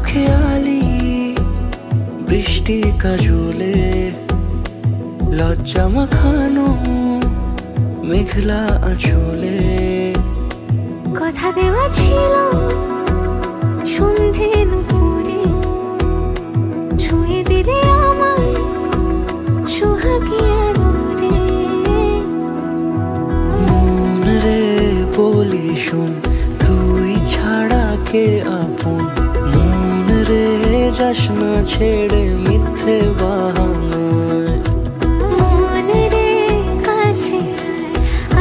খেয়ালি বৃষ্টি কাজলে লজ্জা মাখানো মেঘলা আঁচলে কথা দেওয়া ছিল সন্ধে নুপুরে ছুঁয়ে দিলে আমায় সোহাগী আদরে। মন রে বলি শোন তুই ছাড়া কে আপন, মন রে যাস না ছেড়ে মিথ্যে বাহানায়। মন রে কাছে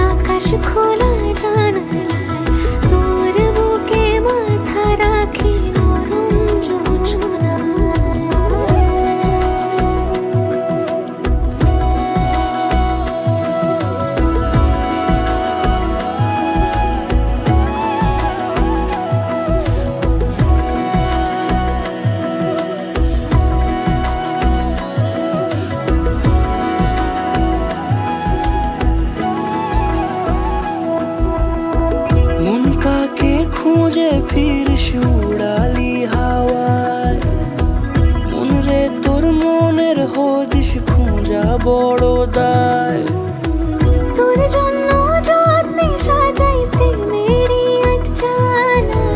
আকাশ খোলা জানালায় তোর বুকে মাথা রাখি নরম যোজনায়। মন কাকে খুঁজে ফির উড়ালি হাওয়ায়, মন রে তোর মনের হদিশ খুঁজা বড় দায়। তোর জন্য যত্নে সাজাই প্রেমেরই আটচালা,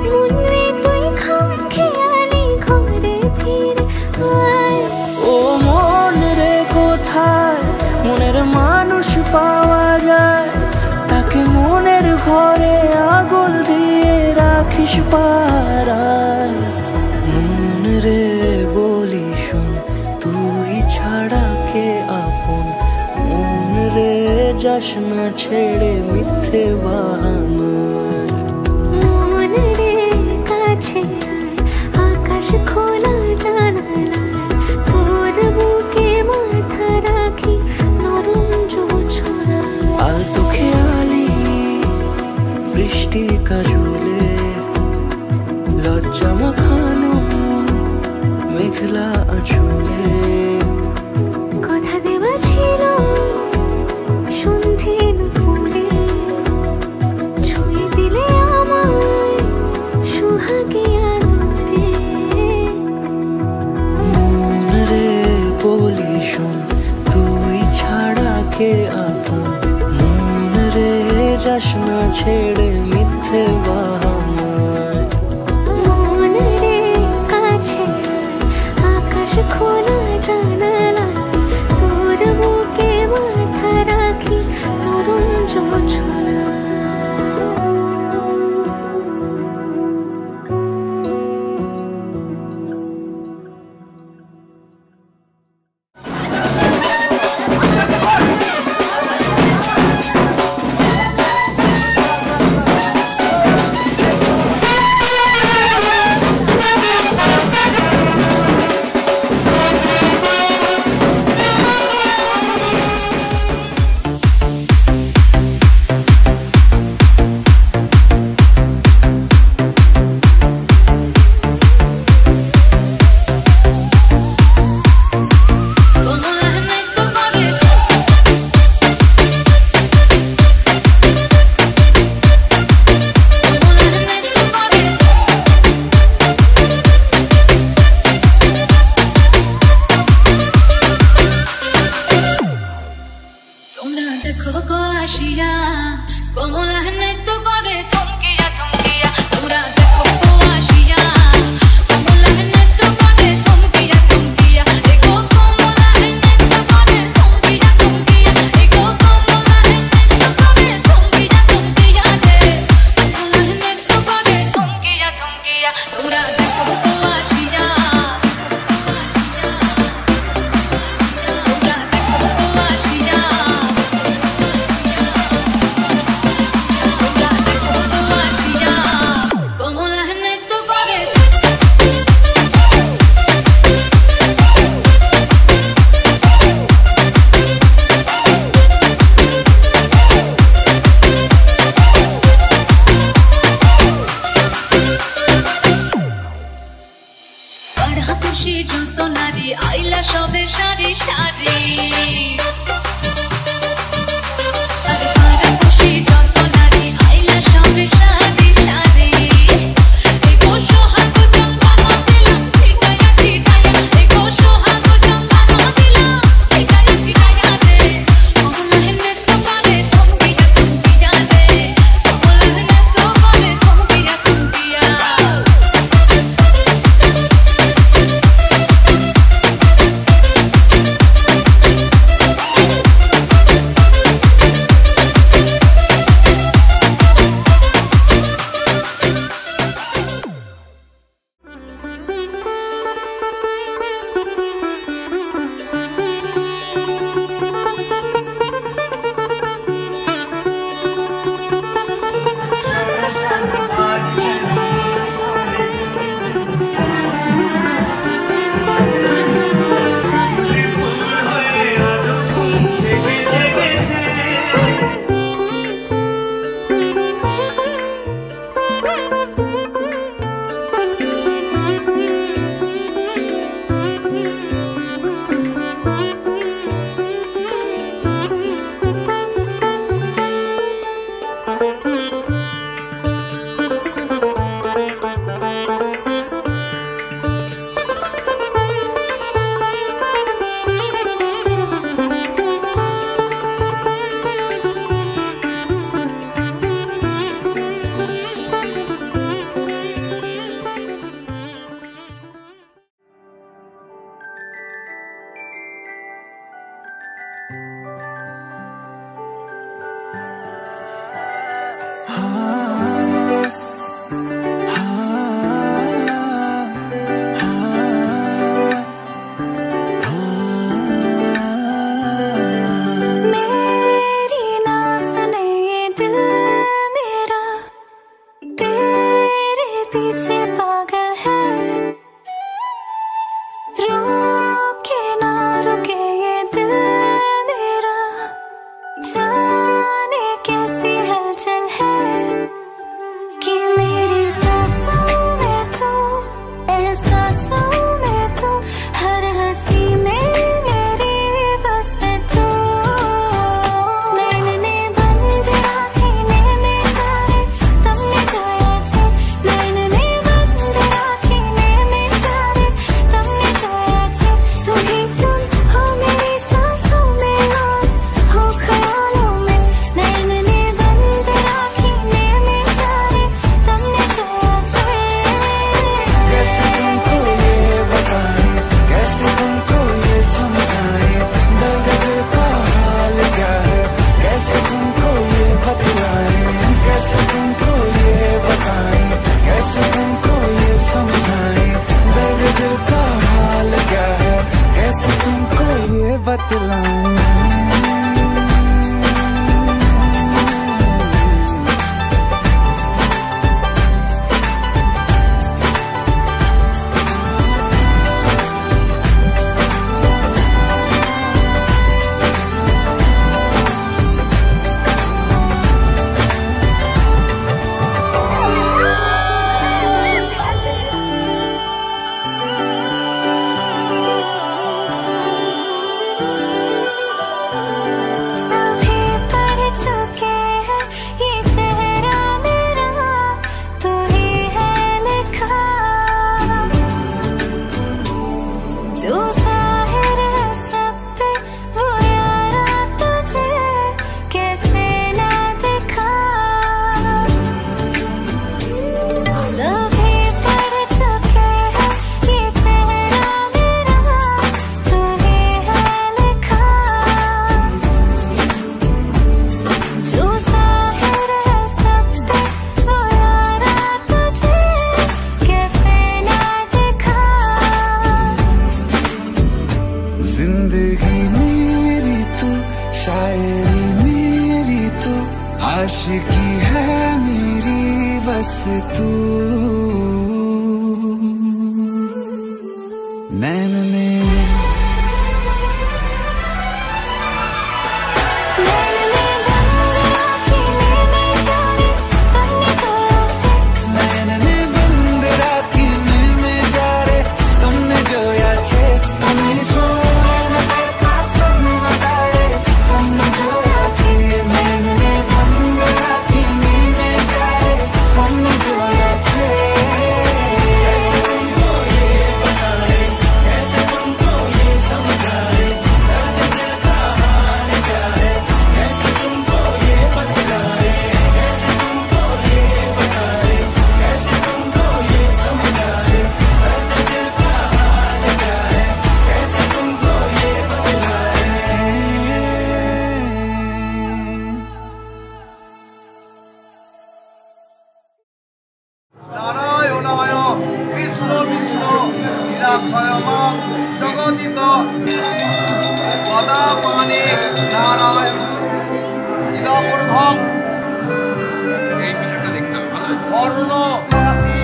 মন রে তুই খামখেয়ালি ঘরে ফিরে আয়। ও মন রে কোথায় মনের মানুষ পাওয়া যায়, তাকে মনের ঘরে আগুন দিয়ে রাখিস পাড়ায়। মন রে বলি শোন তুই ছাড়া কে আপন, মন রে যাস না ছেড়ে মিথ্যে বাহানায়। মন রে কাছে আয় আকাশ খোলা জানালায় তোর বুকে মাথা রাখি নরম যোজনায়। আলতো খেয়ালি বৃষ্টি কাজলে লজ্জা মাখানো মেঘলা আঁচলে কথা দেওয়া ছিল সন্ধে নুপুরে ছুঁয়ে দিলে আমায় সোহাগী আদরে। মন রে বলি শোন তুই ছাড়া কে আপন, মন রে যাস না ছেড়ে মিথ্যে বাহানায়। মন রে কাছে আয় আকাশ খোলা জানালায় তোর বুকে মাথা রাখি নরম যোজনায়। আইলা সবে সারি সারি যত নারী আইলা সবে সারি সারি बतलाऊं। आशिकी है मेरी बस तू। नैन ने बंद राखी में जा रे तुमने जो याचे तुमने सो জগদিত পদাপানি নারায়ণ ইদমূর্ধম এই মিলটা দেখতে ভালো স্বর্ণ রাশি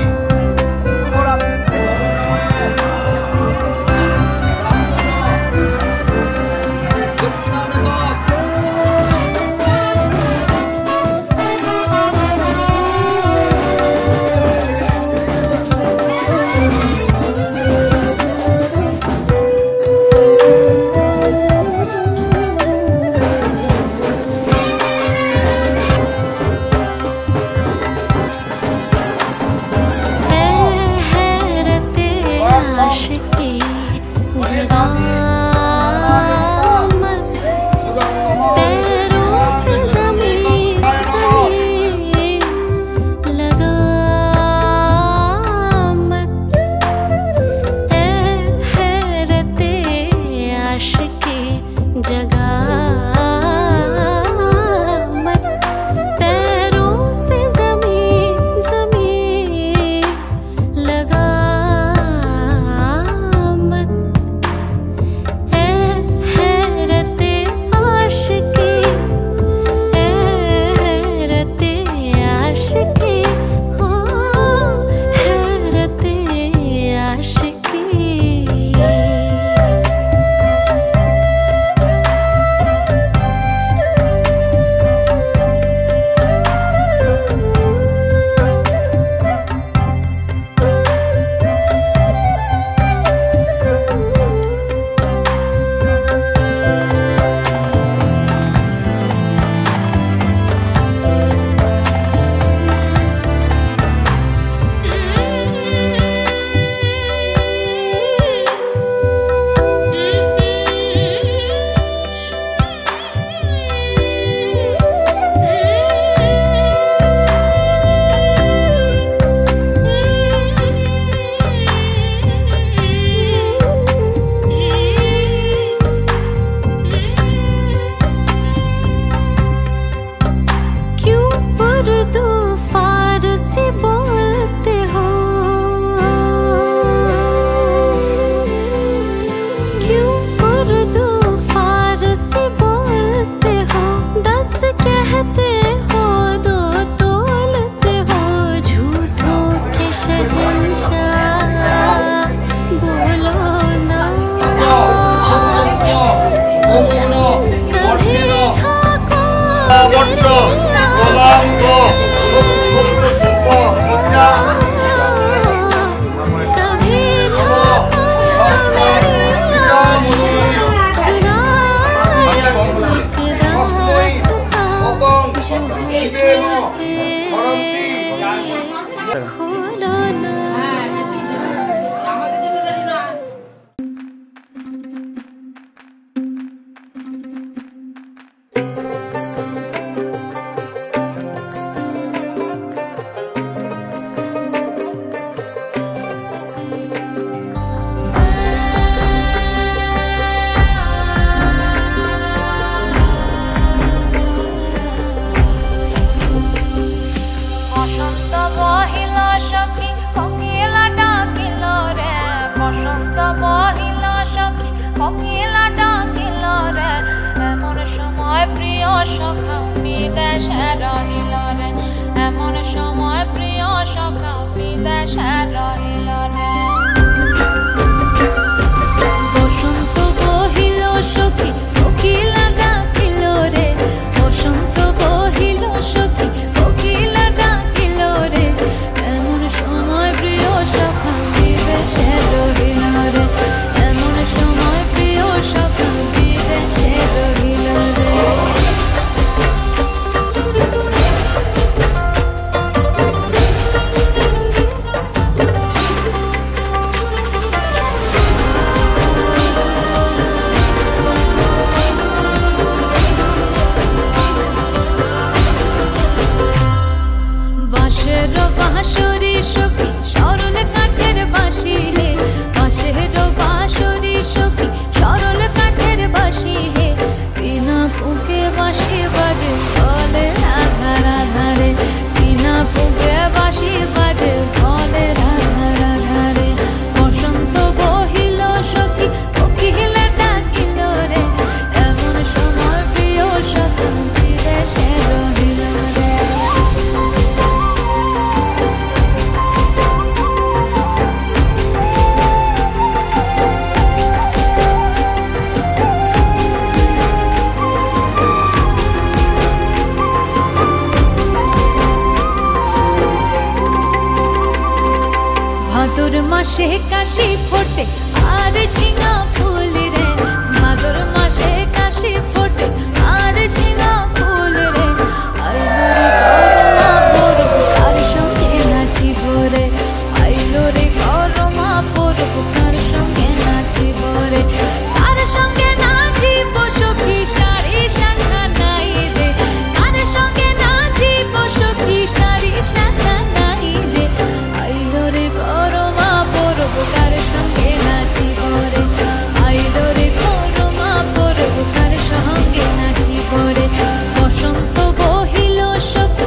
রাশি মাসে কাশি ফোটে আর ঝিঙা ফুল রে, ভাদর মাসে কাশি ফোটে আর ঝিঙা ফুল রে। আইলো রে করমা পরব, কার সঙ্গে নাচিব রে, কার সঙ্গে নাচিব সখী শাড়ি শাখা নাই রে, কার সঙ্গে নাচিব সখী শাড়ি শাখা নাই রে। আইলো রে করমা পরব, কার সঙ্গে নাচিব রে, আইলো রে করমা পরব, কার সঙ্গে নাচিব রে। বসন্ত বহিল সখী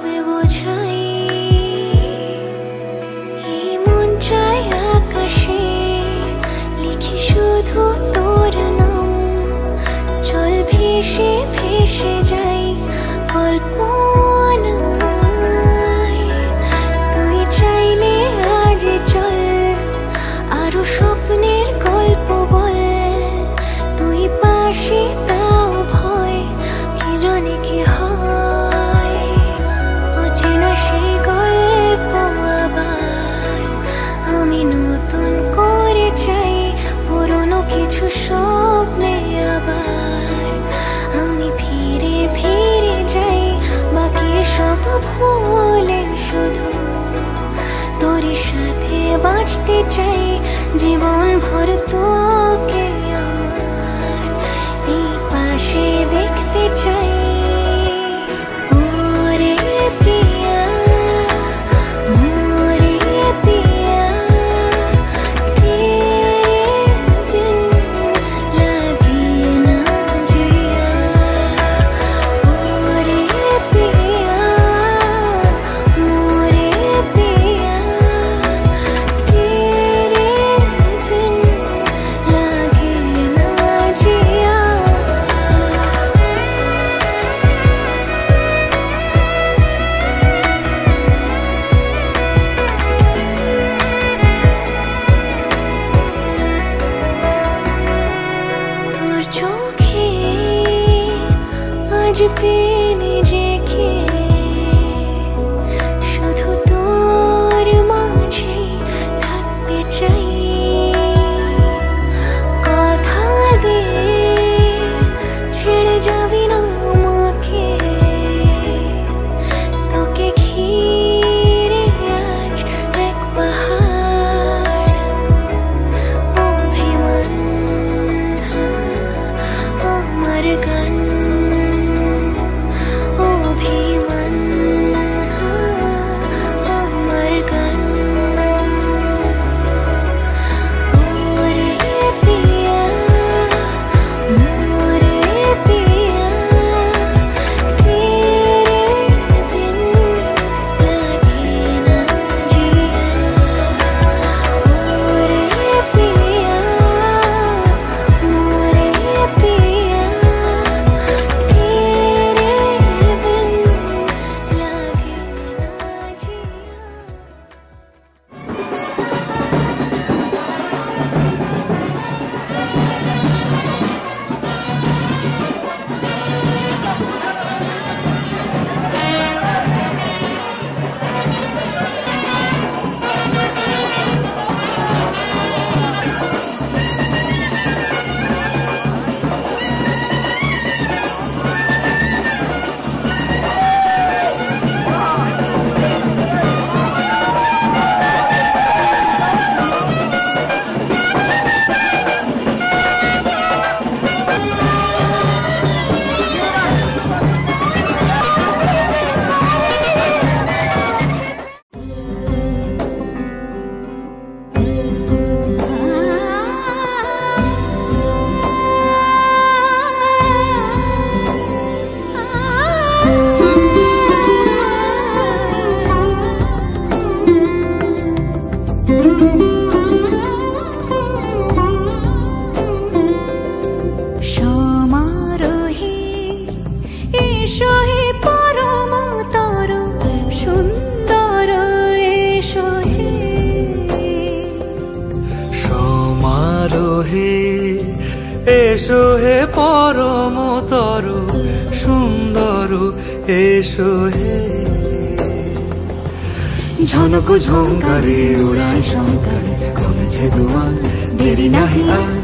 কিভাবে বোঝাই এই মন চাই আকাশে লিখি শুধু তোর নাম চল ভেসে ভেসে যাই কল্পনায় তুই চাইলে আজ চল আরো স্বপ্নের গল্প বল তুই পাশে তাও ভয় কি জানি কি হয় অচেনা সেই গল্প আবার আমি নতুন করে চাই পুরনো কিছু স্বপ্নে আবার আমি ফিরে ফিরে যাই বাকি সব ভুলে শুধু তোর সাথে বাঁচতে চাই জীবন ভর তোকে আমার এই পাশে দেখতে চাই ওরে পিয়া মোরে পিয়া তেরে বিন লাগে না জিয়া ওরে পিয়া মোরে পিয়া तेरे बिन लागे ना जिया তোর চোখে আজ পেনে জেগে শুধু তোর মাঝে থাকতে চাই কথা দে ছেড়ে যাবি না আমাকে তোকে ঘিরে আজ এক পাহাড় অভিমান আমার গান অভিমান আমার গান ওরে পিয়া মোরে পিয়া তেরে বিন লাগে না জিয়া ওরে পিয়া মোরে পিয়া तेरे बिन लागे ना जिया সমারোহে এসো হে পরমতর সুন্দর এসো হে সমারোহে এসো হে পরমতর সুন্দর এসো হে ঝনক ঝঙ্কারে উড়ায় শঙ্কার কমেছে দুয়ার দেরি নাহি আর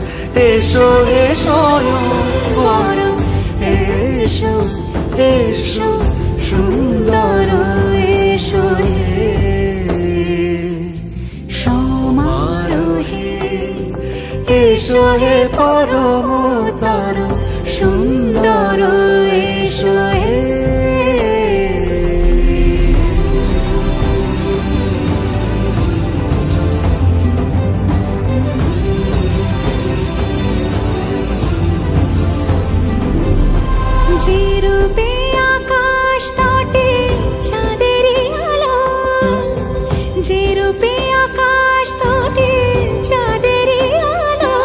এসো হে স্বয়ং বর এসো এসো সুন্দর এসো হে সমারোহে এসো হে পরমতর সুন্দর এসো হে যে রূপে আকাশ তটে চাঁদ যে রূপে আকাশ তটে চাঁদেরই আলো,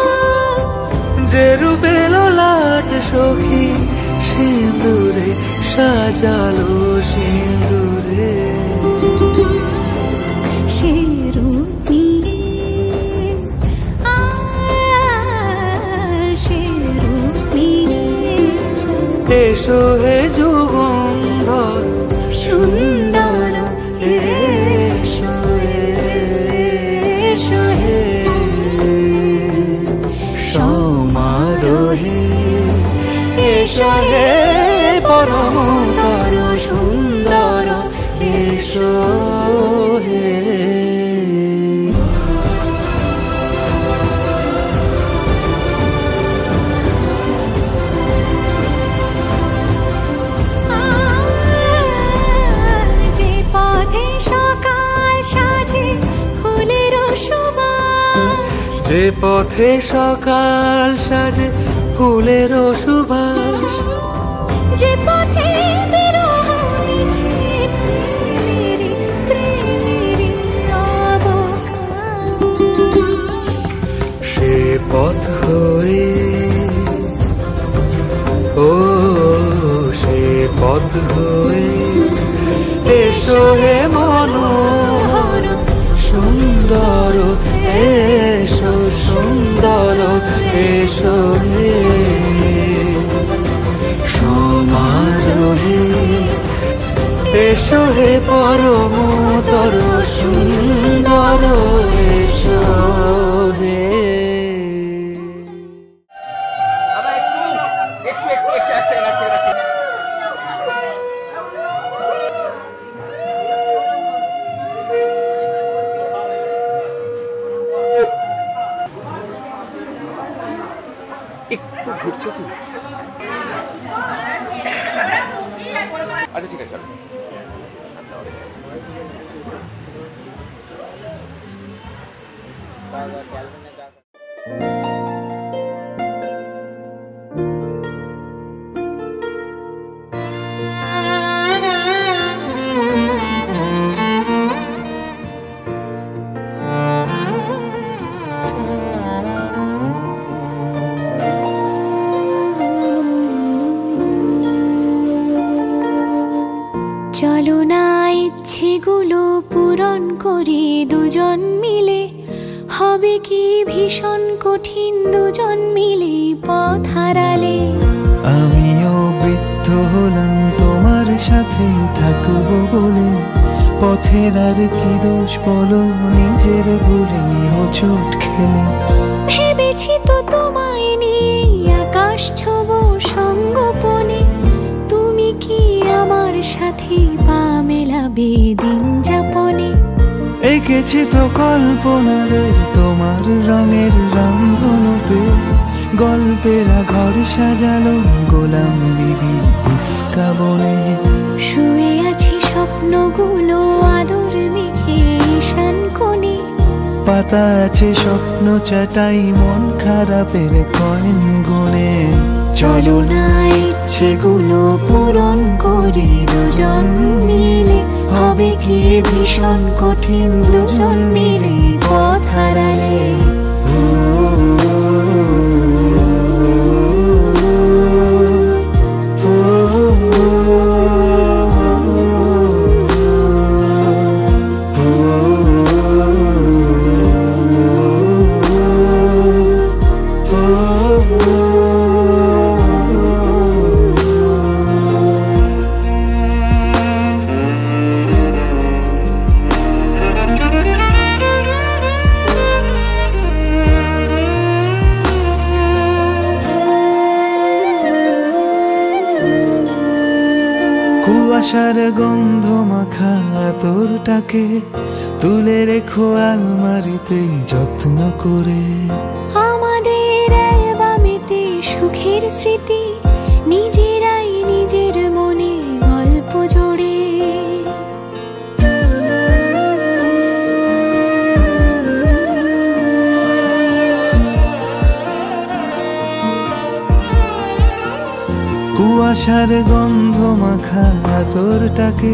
যে রূপে ললাট সখী সিঁদুরে সাজালো সিঁদুরে, সে রূপ নিয়ে সে রূপ নিয়ে এসো হে যুগন্ধর সুন্দর এসো এসো হে সমারোহে, এসো হে পরমতর সুন্দর এসো হে। যে পথে সকাল সাজে ফুলের সুবাস, যে পথে সকাল সাজে ফুলের সুবাস, যে পথে বিরহ মিছে প্রেমেরই প্রেমেরই অবকাশ, সে পথ হয়ে ও সে পথ হয়ে এসো হে মনোহর সুন্দর এসো সুন্দর এসো হে সমারোহে, এসো হে পরমতর সুন্দর এসো হে। দাদা একটু একটু একটু একটু এক সেকেন্ড এক সেকেন্ড এক সেকেন্ড। একটু ঘুরছে কি? আচ্ছা ঠিক আছে স্যার। চলো না ইচ্ছেগুলো পূরণ করি দুজন মিলে, হবে কি ভীষণ কঠিন দুজন মিলে পথ হারালে। আমিও বৃদ্ধ হলাম তোমার সাথে থাকবো বলে, পথের আর কি দোষ বলো নিজের ভুলে হোঁচট খেলে। ভেবেছি তো তোমায় নিয়ে আকাশ ছোবো সঙ্গোপনে, তুমি কি আমার সাথে পা মেলাবে দিন যাপনে। এঁকেছি তো কল্পনাদের তোমার রঙের রামধনুতে, গল্পেরা ঘর সাজালো গোলাম বিবি ইস্কা বনে। শুয়ে আছি স্বপ্নগুলো আদর মেখে ঈশান কোণে, পাতা আছে স্বপ্ন চাটাই মন খারাপের কয়েন গুনে। চলো না ইচ্ছেগুলো পূরণ করি দুজন মিলে, হবে কি ভীষণ কঠিন দুজন মিলে পথ হারালে। কুয়াশার গন্ধ মাখা তোরটাকে তুলে রেখো আলমারিতে যত্ন করে। আমাদের অ্যালবামেতে সুখের স্মৃতি নিজেরাই নিজের মনে গল্প জোড়ে। কুয়াশার গন্ধ মাখা তোরটাকে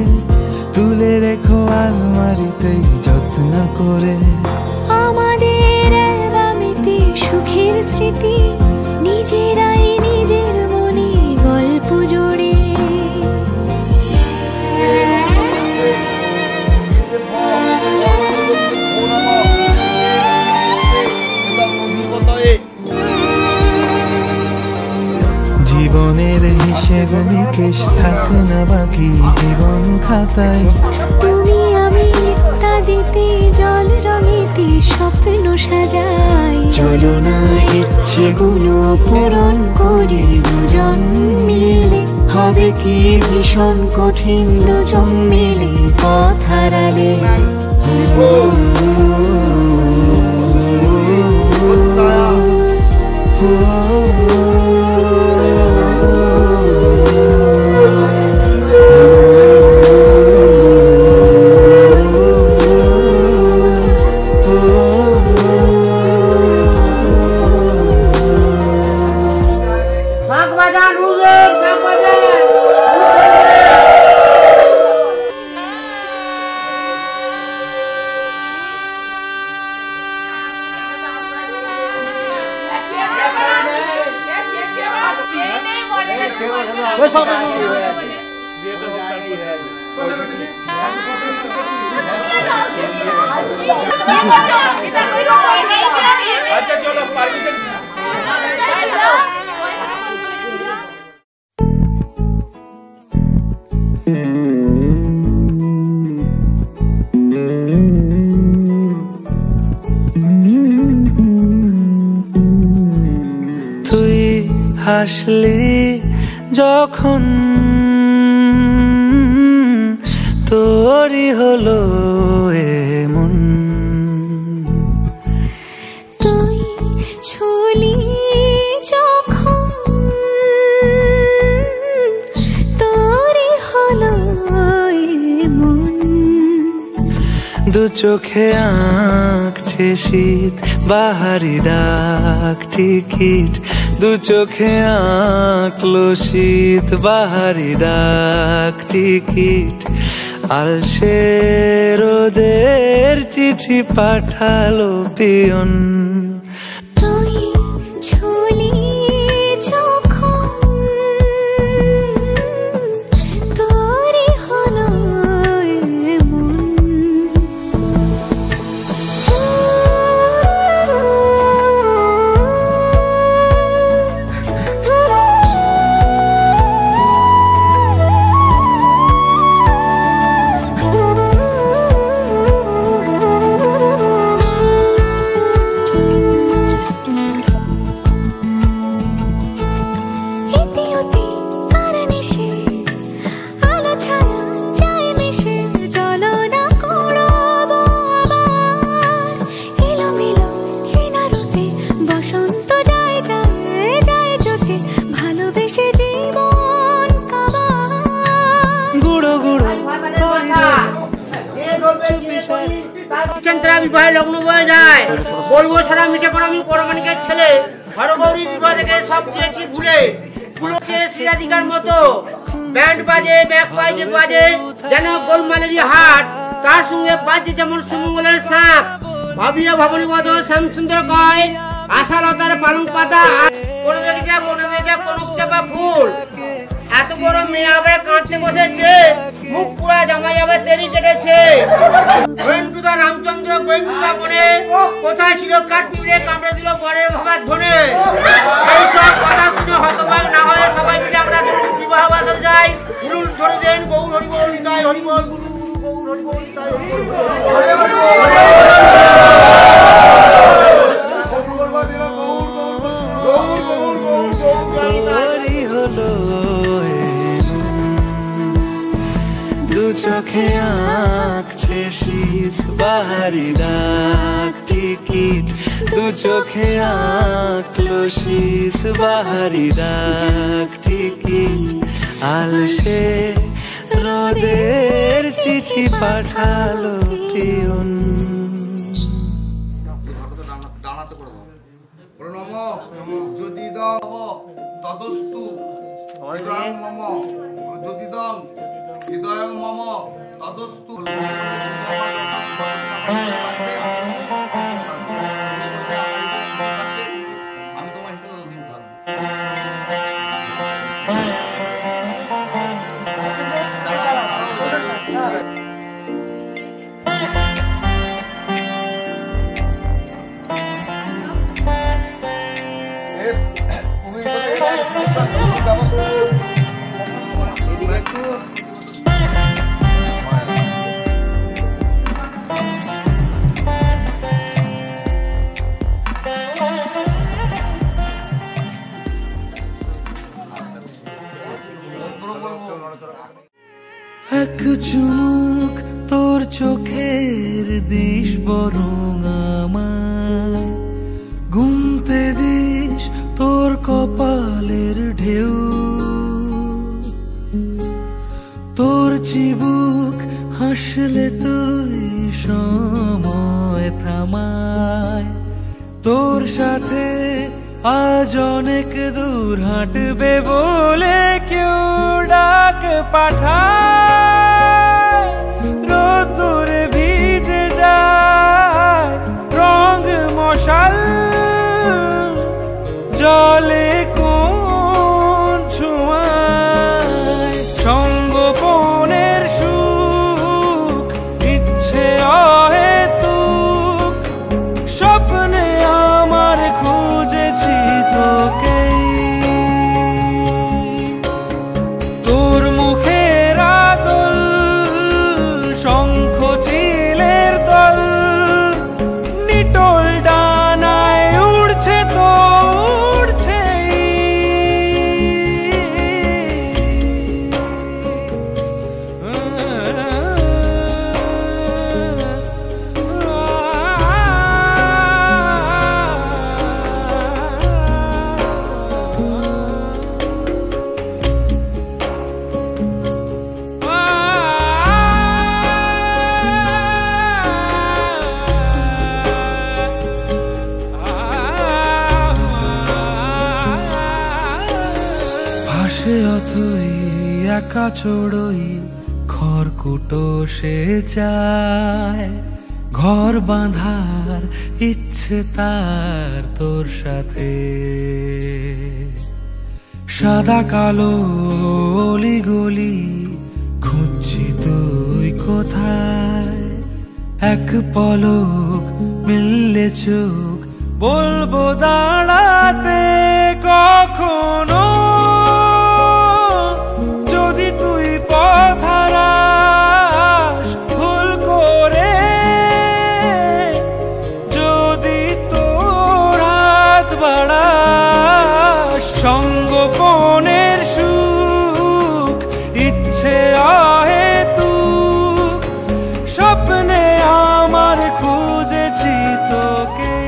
তুলে রেখো আলমারিতে যত্ন যত্ন করে। আমাদের অ্যালবামেতে সুখের স্মৃতি, নিজেরাই নিজের মনে গল্প জোড়ে। জীবনের হিসেব নিকেশ থাকে না বাকি জীবন খাতায়। তুমি আমি ইত্যাদিতে জল রঙেতে স্বপ্ন সাজাই। চলো না ইচ্ছেগুলো পূরণ করি দুজন মিলে। হবে কি ভীষণ কঠিন দুজন মিলে পথ হারালে। তুই হাসলি যখন তোরই হলো এমন। তুই ছুলি যখন তোরই হলো এমন। দু চোখে আঁকছে শীত বাহারি ডাক টিকিট। দু চোখে আঁকলো শীত বাহারি ডাক টিকিট। আলসে রোদের চিঠি পাঠালো পিয়ন। তুই ছুলি যখন তোরই হলো এমন। বিবাহে লগ্ন বয়ে যায় বলবো ছাড়া মিটে পড়া আমি পরমাণিকের ছেলে। হরগৌরী বিবাহ থেকে সব দিয়েছি ভুলে। গুলোকে শ্রীরাধিকার মতো ব্যান্ড বাজে ব্যাক বাজে বাজে যেন গোলমালেরই হাট। তার সঙ্গে বাজে যেমন সুমঙ্গলের শাঁখ। ভাবিয়া ভাবনী বধ শ্যামসুন্দর কয় আশালতার পালং পাতা। কোনো দেখে কোনো চাপা ফুল। এত বড় মেয়ে আবার কাঁদতে বসেছে। মুখ পুরা জামা যাবে তেরি কেটেছে। গোয়েন্দা রামচন্দ্র গোয়েন্দা বনে কোথায় ছিল কাঠপুরে কামড়ে দিল বরের ভাবার ধনে। এইসব কথা শুনে হতবাক না হয়ে সবাই মিলে আমরা বিবাহ বাসর যাই। গুরুর ধরে দেন গৌর হরিবল নিতাই হরিবল গুরু গৌর হরিবল নিতাই হরিবল। চোখে আঁকছে শীত বাহারি ডাক টিকিট। দু চোখে আঁকলো শীত বাহারি ডাক টিকিট। আলসে রোদের চিঠি পাঠালো পিয়ন। যদি তদস্তু মম যদি হৃদয়ং মম তদস্তু আমি তোমার হিসেবে দিন থাকবো। এদিকে একটু এক চুমুক তোর চোখের দিস বরং আমায় গুনতে দিস তোর কপালের ঢেউ তোর চিবুক হাসলে তুই সময় থামায় তোর সাথে আজ অনেক দূর হাঁটবে বলে কেউ ডাক পাঠায় রোদ্দুরে ভিজে যায় রং মশাল জলে কোন ছোঁয়ায় সঙ্গোপনের সুখ ইচ্ছে অহেতুক স্বপ্নে আমার খুঁজেছি তোকে তোর মুখের আদল শঙ্খ চিলের দল নিটোল ডানায় উড়ছে তো উড়ছেই ভাসে অথই একা চড়ই খড়কুটো সে চায় ঘর বাঁধার ইচ্ছে তার তোর সাথে সাদা কালো অলি গলি খুঁজছি তুই কোথায় এক পলক মিললে চোখ বলবো দাঁড়াতে কখনো যদি তুই পথ হারাস ভুল করে যদি তোর হাত বাড়াস সঙ্গোপনের সুখ ইচ্ছে অহেতুক স্বপ্নে আমার খুঁজেছি তোকে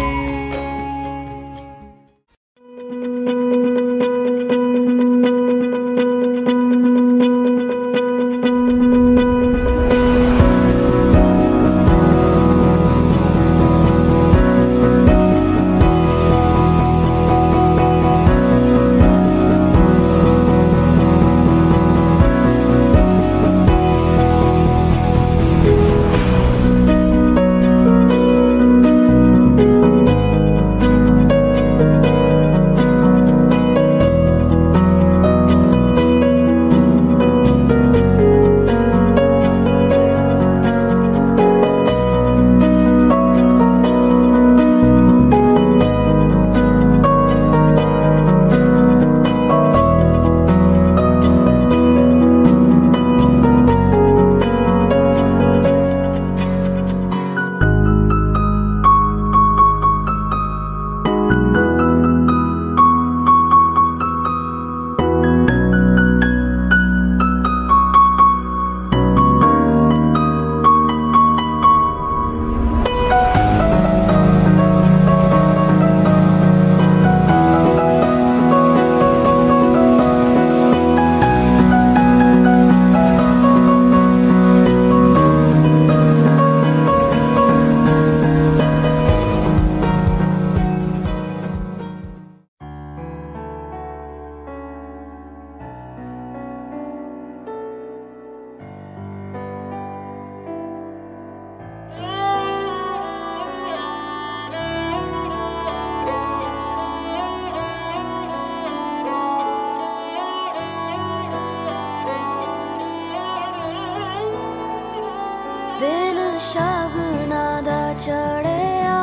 शगना दा चढ़िया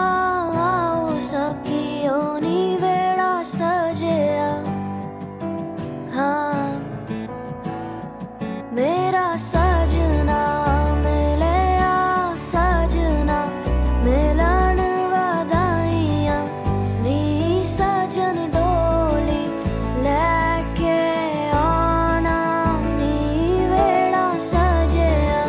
आओ सखियो नी वेड़ा सजिया हाँ मेरा सजना मिलया सजना मिलन वधाइया नी सजन डोली लेके आना नी वेड़ा सजिया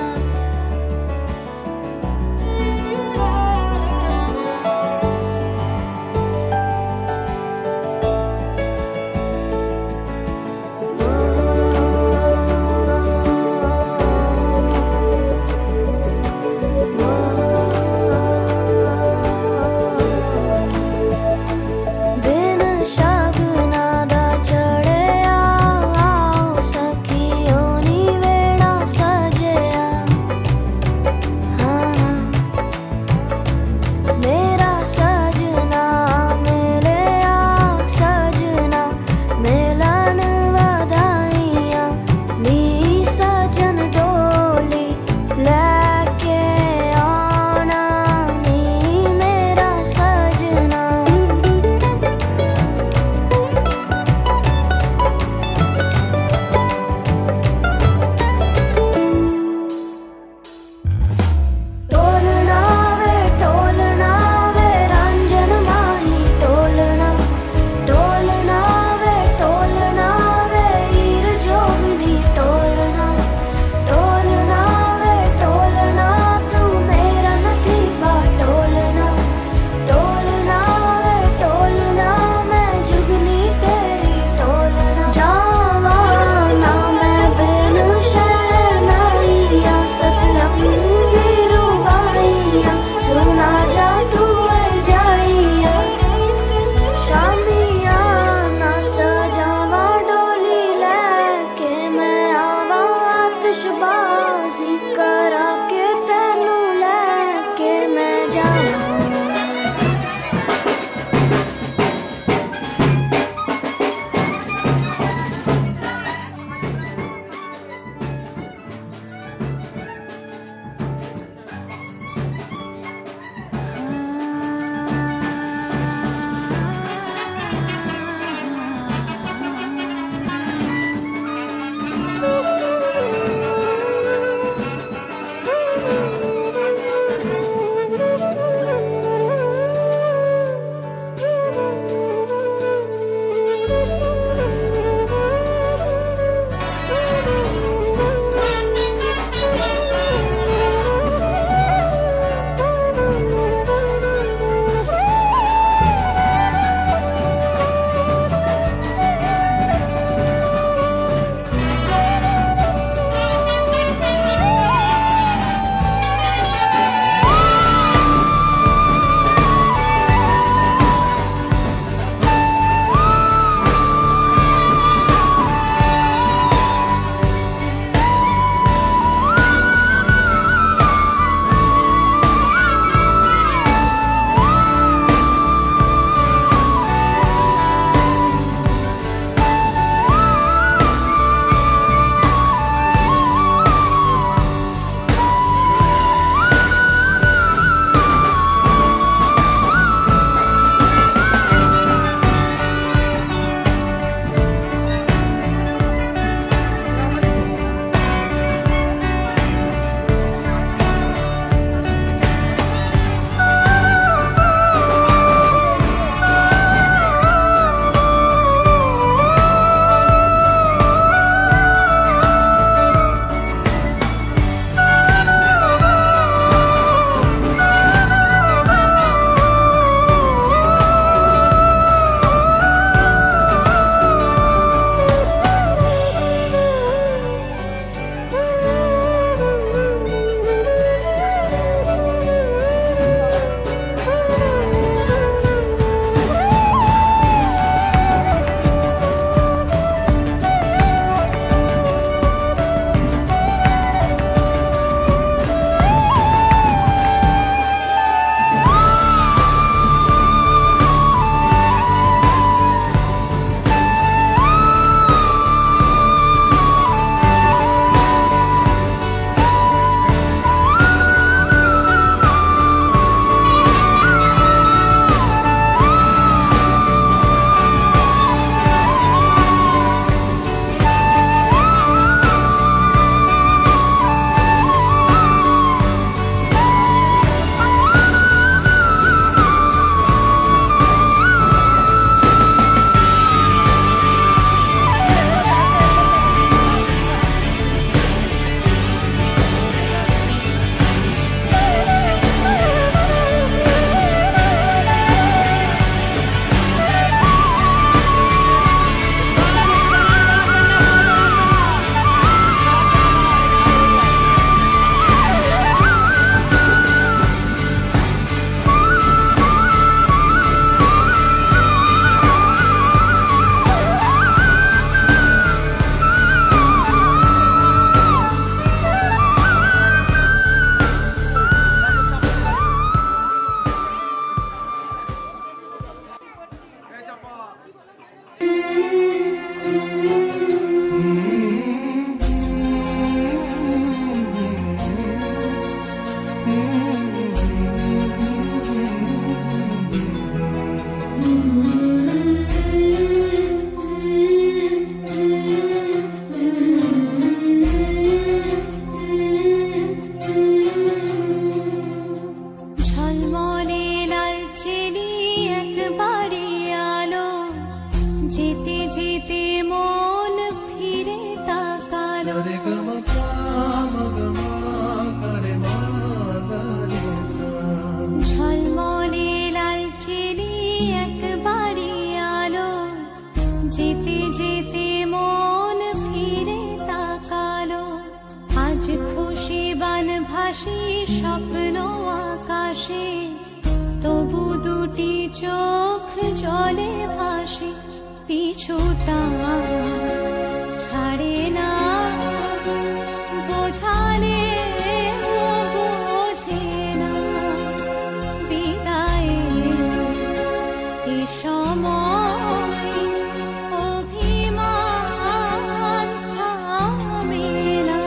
আজ খুশি বান ভাসি স্বপ্ন আকাশে, তবু দুটি চোখ জলে ভাসে, পিছুটা ছাড়ে না, বোঝালে বোঝে না, বিদায় এ সময় অভিমান থামে না।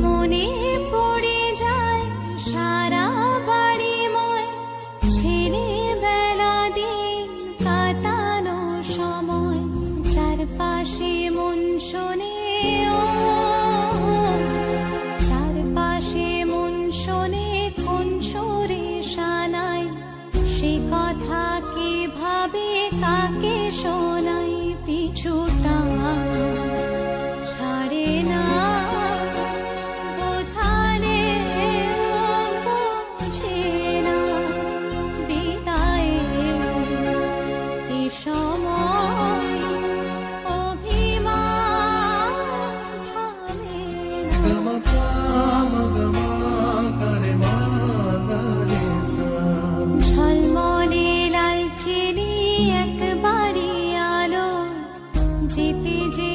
মনে পড়ে যায় সারা বাড়িময় ছেলেবেলা দিন কাটানো সময়, চারপাশে মন শোনে ও, চারপাশে মন শোনে কোন সুরে শানাই, সে কথা কে ভাবে কাকে শোনাই, পিছুটা ছাড়ে না, বোঝালে বোঝে না, বিদায় এ সময় অভিমান থামে না। ঝলমলে লাল চিনি একবারই আলো, যেতে যে